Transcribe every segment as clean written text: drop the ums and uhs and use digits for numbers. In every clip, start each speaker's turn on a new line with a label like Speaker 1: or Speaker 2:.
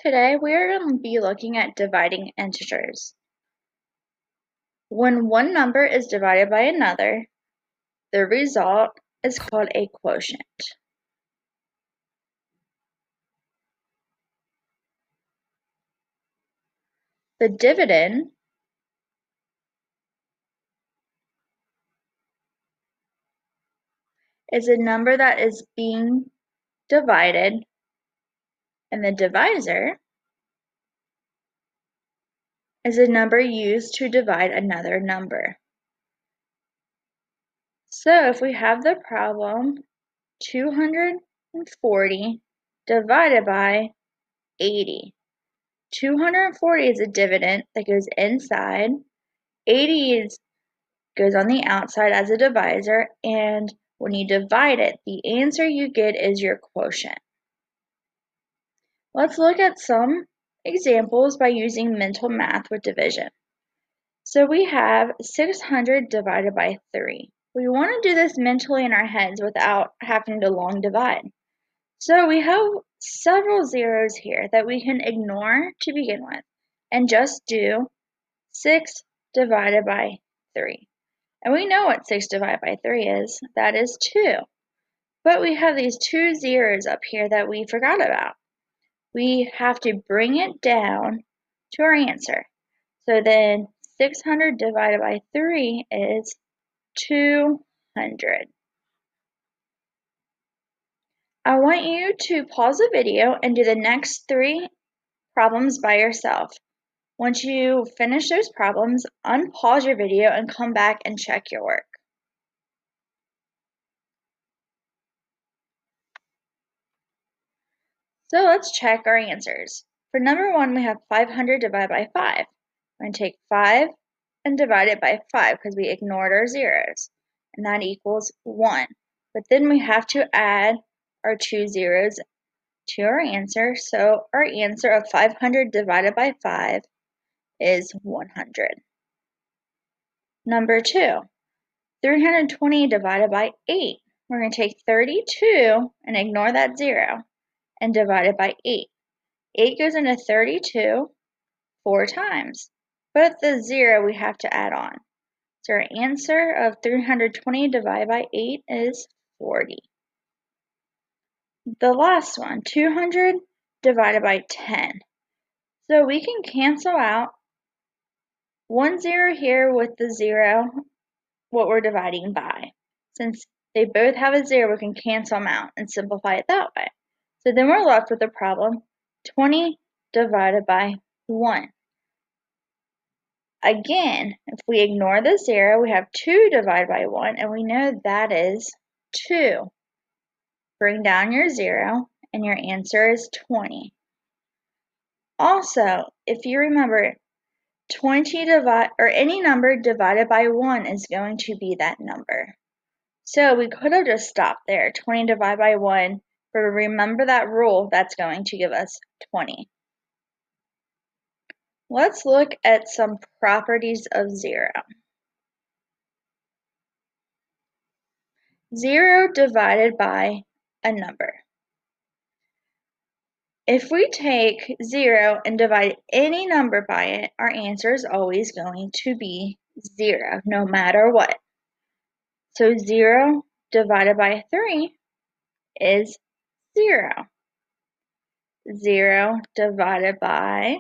Speaker 1: Today we are going to be looking at dividing integers. When one number is divided by another, the result is called a quotient. The dividend is a number that is being divided, and the divisor is a number used to divide another number. So if we have the problem 240 divided by 80. 240 is a dividend that goes inside, 80 goes on the outside as a divisor, and when you divide it, the answer you get is your quotient. Let's look at some examples by using mental math with division. So we have 600 divided by 3. We want to do this mentally in our heads without having to long divide. So we have several zeros here that we can ignore to begin with and just do 6 divided by 3. And we know what 6 divided by 3 is. That is 2. But we have these two zeros up here that we forgot about. We have to bring it down to our answer. So then 600 divided by 3 is 200. I want you to pause the video and do the next 3 problems by yourself. Once you finish those problems, unpause your video and come back and check your work. So let's check our answers. For number 1, we have 500 divided by 5. I'm going to take 5 and divide it by 5 because we ignored our zeros, and that equals 1. But then we have to add our 2 zeros to our answer, so our answer of 500 divided by 5 is 100. Number 2, 320 divided by 8. We're going to take 32 and ignore that 0 and divide it by 8. 8 goes into 32 4 times, but the 0 we have to add on. So our answer of 320 divided by 8 is 40. The last one, 200 divided by 10. So we can cancel out 1 0 here with the 0, what we're dividing by. Since they both have a 0, we can cancel them out and simplify it that way. So then we're left with the problem 20 divided by 1. Again, if we ignore the 0, we have 2 divided by 1, and we know that is 2. Bring down your 0, and your answer is 20. Also, if you remember, 20 or any number divided by 1 is going to be that number. So we could have just stopped there, 20 divided by 1, but remember that rule, that's going to give us 20. Let's look at some properties of 0. 0 divided by a number. If we take 0 and divide any number by it, our answer is always going to be 0, no matter what. So 0 divided by 3 is 0. 0 divided by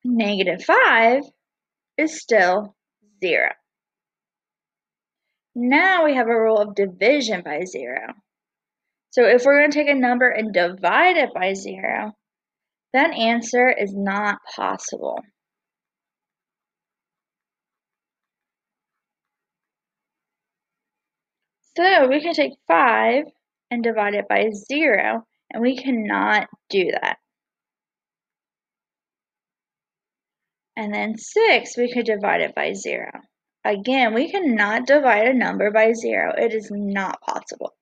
Speaker 1: -5 is still 0. Now we have a rule of division by 0. So if we're going to take a number and divide it by 0, that answer is not possible. So we can take 5 and divide it by 0, and we cannot do that. And then 6, we could divide it by 0. Again, we cannot divide a number by 0. It is not possible.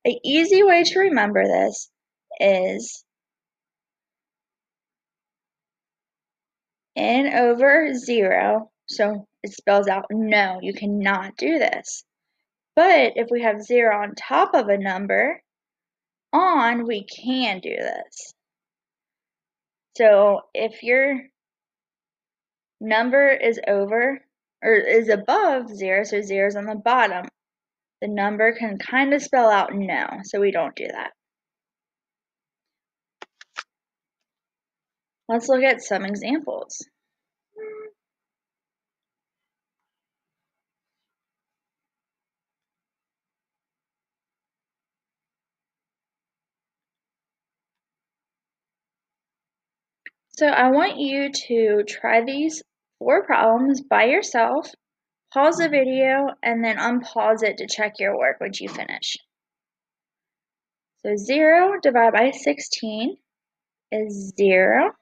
Speaker 1: An easy way to remember this is n over 0. So it spells out no, you cannot do this. But if we have 0 on top of a number, we can do this. So if your number is over or is above 0, so 0 is on the bottom, the number can kind of spell out no, so we don't do that. Let's look at some examples. So I want you to try these 4 problems by yourself, pause the video, and then unpause it to check your work once you finish. So 0 divided by 16 is 0.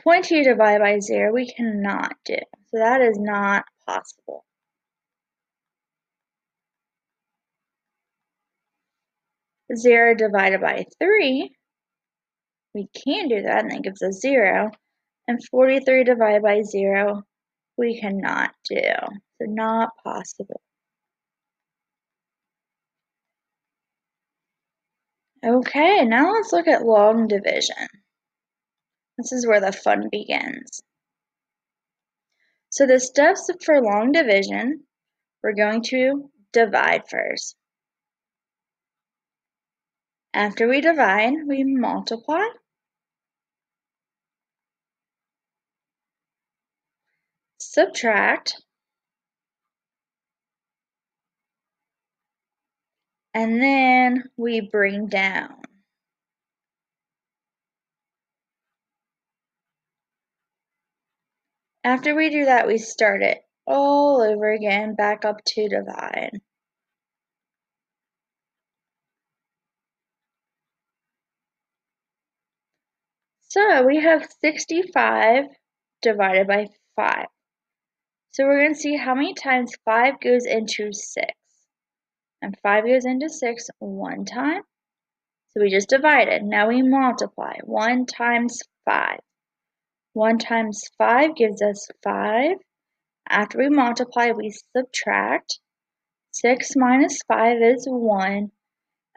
Speaker 1: 20 divided by 0 we cannot do, so that is not possible. 0 divided by 3, we can do that, and that gives us 0. And 43 divided by 0, we cannot do, so not possible. Okay, now let's look at long division. This is where the fun begins. So the steps for long division, we're going to divide first. After we divide, we multiply. Subtract. And then we bring down. After we do that, we start it all over again, back up to divide. So we have 65 divided by 5. So we're going to see how many times 5 goes into 6. And 5 goes into 6 one time. So we just divided. Now we multiply. 1 times 5. 1 times 5 gives us 5. After we multiply, we subtract. 6 minus 5 is 1.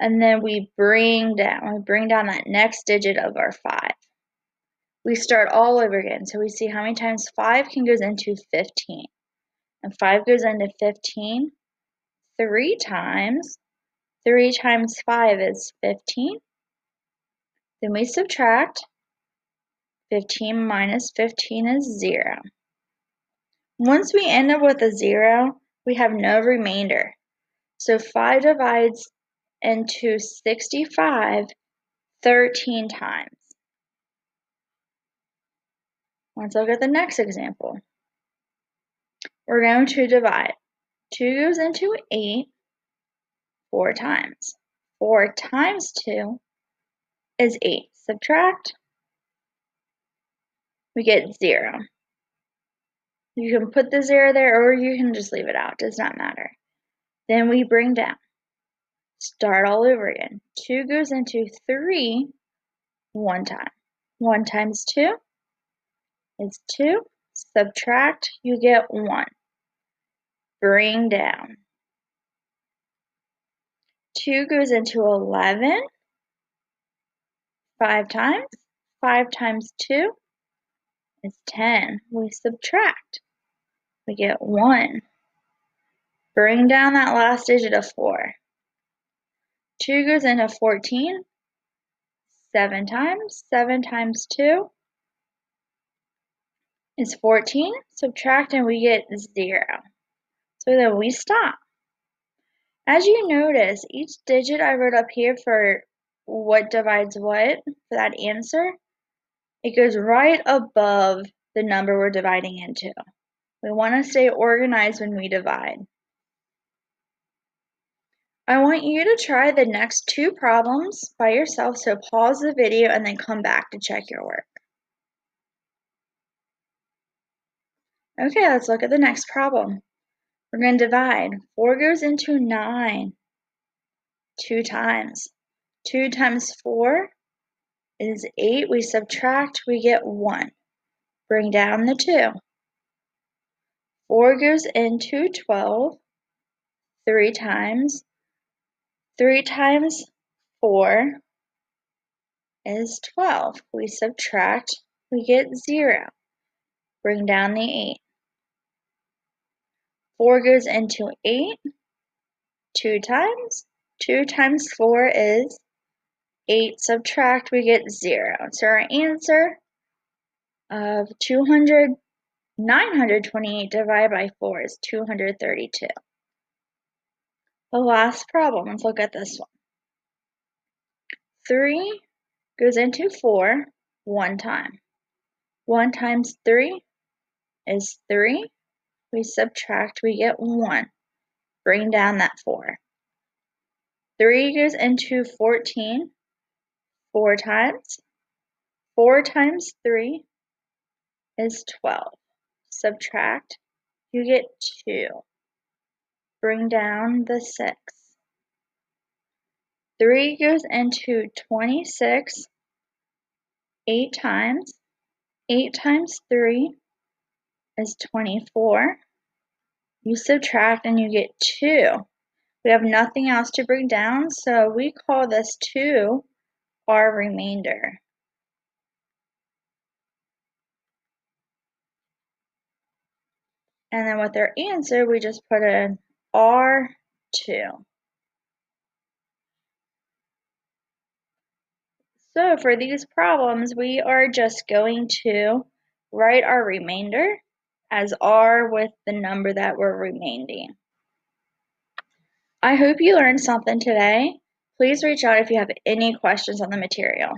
Speaker 1: And then we bring down. We bring down that next digit of our 5. We start all over again. So we see how many times 5 can goes into 15. And 5 goes into 15 3 times. 3 times 5 is 15. Then we subtract. 15 minus 15 is 0. Once we end up with a 0, we have no remainder. So 5 divides into 65 13 times. Let's look at the next example. We're going to divide. 2 goes into 8 4 times. 4 times 2 is 8. Subtract. We get 0. You can put the 0 there or you can just leave it out. Does not matter. Then we bring down. Start all over again. 2 goes into 3 one time. 1 times 2 is 2. Subtract, you get 1. Bring down. 2 goes into 11 5 times. 5 times 2 is 10. We subtract. We get 1. Bring down that last digit of 4. 2 goes into 14 7 times. 7 times 2 is 14. Subtract and we get 0. So then we stop. As you notice, each digit I wrote up here for what divides what, for that answer, it goes right above the number we're dividing into. We want to stay organized when we divide. I want you to try the next 2 problems by yourself, so pause the video and then come back to check your work. Okay, let's look at the next problem. We're going to divide. 4 goes into 9 2 times. 2 times 4 is 8. We subtract, we get 1. Bring down the 2. 4 goes into 12 3 times. 3 times 4 is 12. We subtract, we get 0. Bring down the 8. 4 goes into 8 2 times. 2 times 4 is 8. Subtract, we get 0. So our answer of 928 divided by 4 is 232. The last problem, let's look at this one. 3 goes into 4 one time. 1 times 3 is 3. We subtract, we get 1. Bring down that 4. 3 goes into 14 4 times. 4 times 3 is 12. Subtract, you get 2. Bring down the 6. 3 goes into 26 8 times. 8 times 3 is 24. You subtract and you get 2. We have nothing else to bring down, so we call this 2 our remainder. And then with our answer, we just put in R2. So for these problems, we are just going to write our remainder as R with the number that we're remaining. I hope you learned something today. Please reach out if you have any questions on the material.